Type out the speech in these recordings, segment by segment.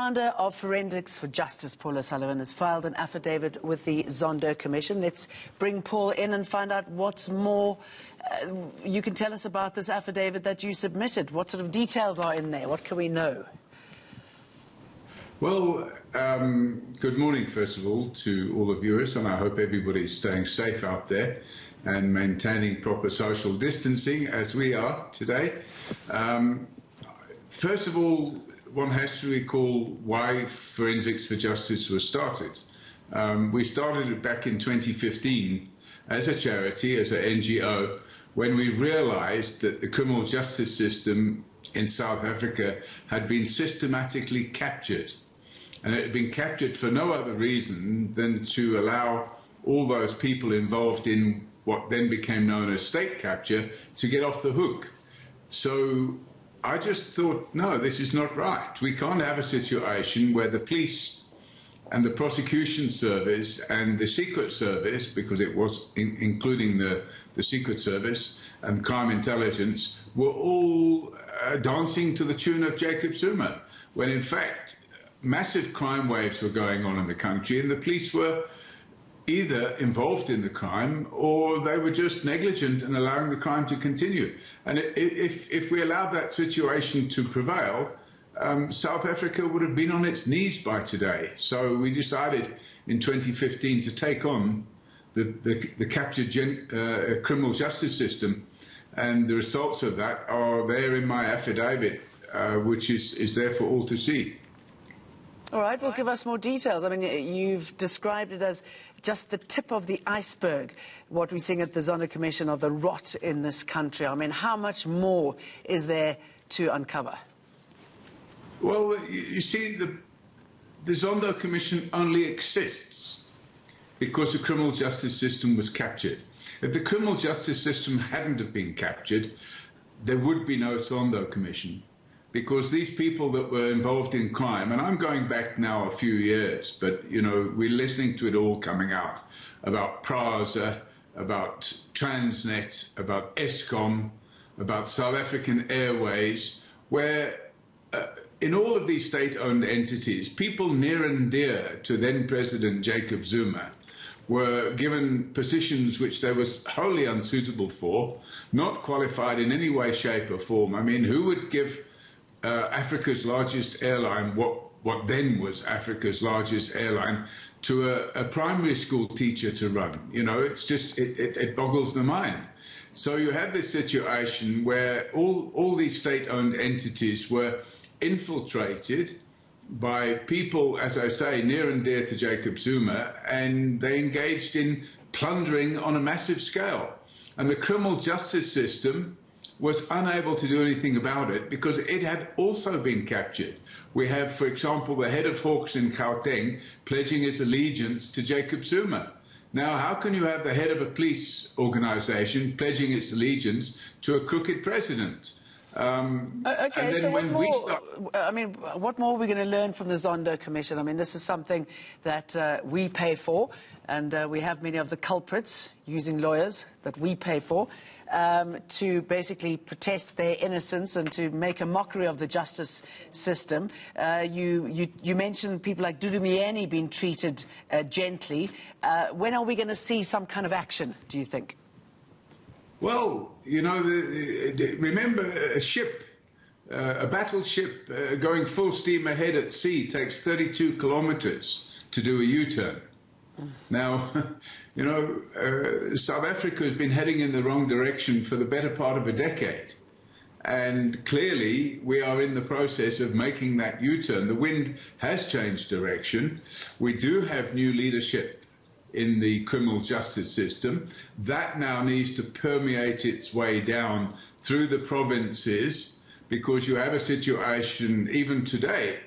founder of Forensics for Justice, Paul O'Sullivan, has filed an affidavit with the Zondo Commission. Let's bring Paul in and find out what's more you can tell us about this affidavit that you submitted. What sort of details are in there? What can we know? Well, good morning, first of all, to all the viewers, and I hope everybody's staying safe out there and maintaining proper social distancing as we are today. First of all, one has to recall why Forensics for Justice was started. We started it back in 2015 as a charity, as an NGO, when we realized that the criminal justice system in South Africa had been systematically captured. And it had been captured for no other reason than to allow all those people involved in what then became known as state capture to get off the hook. So I just thought, no, this is not right. We can't have a situation where the police and the prosecution service and the secret service, because it was including the secret service and crime intelligence, were all dancing to the tune of Jacob Zuma, when in fact massive crime waves were going on in the country and the police were either involved in the crime or they were just negligent in allowing the crime to continue. And if we allowed that situation to prevail, South Africa would have been on its knees by today. So we decided in 2015 to take on the captured criminal justice system, and the results of that are there in my affidavit, which is there for all to see. All right, well, give us more details. I mean, you've described it as just the tip of the iceberg, what we're seeing at the Zondo Commission of the rot in this country. I mean, how much more is there to uncover? Well, you see, the Zondo Commission only exists because the criminal justice system was captured. If the criminal justice system hadn't have been captured, there would be no Zondo Commission. Because these people that were involved in crime, and I'm going back now a few years, but, you know, we're listening to it all coming out, about Prasa, about Transnet, about Eskom, about South African Airways, where in all of these state-owned entities, people near and dear to then-President Jacob Zuma were given positions which they were wholly unsuitable for, not qualified in any way, shape or form. I mean, who would give Africa's largest airline, what then was Africa's largest airline, to a primary school teacher to run? You know, it's just, it boggles the mind. So you have this situation where all these state-owned entities were infiltrated by people, as I say, near and dear to Jacob Zuma, and they engaged in plundering on a massive scale. And the criminal justice system was unable to do anything about it because it had also been captured. We have, for example, the head of Hawks in Gauteng pledging his allegiance to Jacob Zuma. Now, how can you have the head of a police organization pledging its allegiance to a crooked president? Okay, so what's more, I mean, what more are we going to learn from the Zondo Commission? I mean, this is something that we pay for, and we have many of the culprits using lawyers that we pay for to basically protest their innocence and to make a mockery of the justice system. You mentioned people like Dudu Myeni being treated gently. When are we going to see some kind of action, do you think? Well, you know, remember a ship, a battleship going full steam ahead at sea takes 32 kilometers to do a U-turn. Now, you know, South Africa has been heading in the wrong direction for the better part of a decade. And clearly, we are in the process of making that U-turn. The wind has changed direction. We do have new leadership in the criminal justice system. That now needs to permeate its way down through the provinces, because you have a situation even today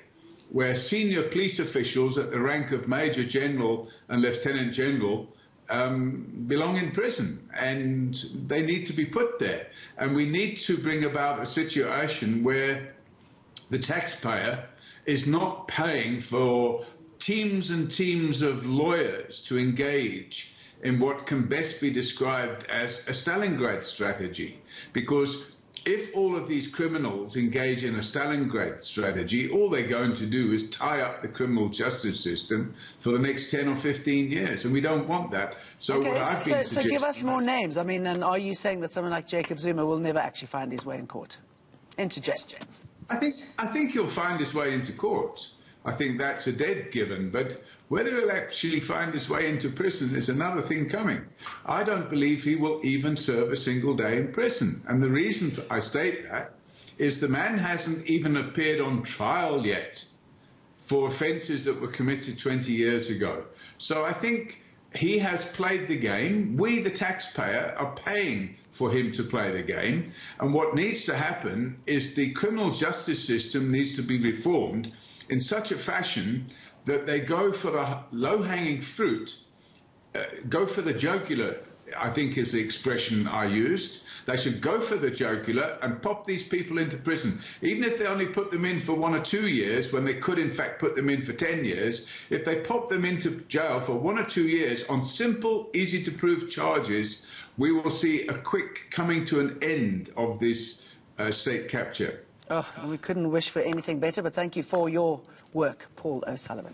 where senior police officials at the rank of Major General and Lieutenant General belong in prison, and they need to be put there. And we need to bring about a situation where the taxpayer is not paying for teams and teams of lawyers to engage in what can best be described as a Stalingrad strategy, because if all of these criminals engage in a Stalingrad strategy, all they're going to do is tie up the criminal justice system for the next 10 or 15 years, and we don't want that. So okay, what I've been so give us more names. I mean, and are you saying that someone like Jacob Zuma will never actually find his way in court, into jail? I think he'll find his way into court. I think that's a dead given, but whether he'll actually find his way into prison is another thing coming. I don't believe he will even serve a single day in prison. And the reason I state that is the man hasn't even appeared on trial yet for offences that were committed 20 years ago. So I think he has played the game. We, the taxpayer, are paying for him to play the game. And what needs to happen is the criminal justice system needs to be reformed in such a fashion that they go for the low-hanging fruit, go for the jugular, I think is the expression I used. They should go for the jugular and pop these people into prison. Even if they only put them in for 1 or 2 years, when they could in fact put them in for 10 years, if they pop them into jail for 1 or 2 years on simple, easy-to-prove charges, we will see a quick coming to an end of this state capture. Oh, we couldn't wish for anything better, but thank you for your work, Paul O'Sullivan.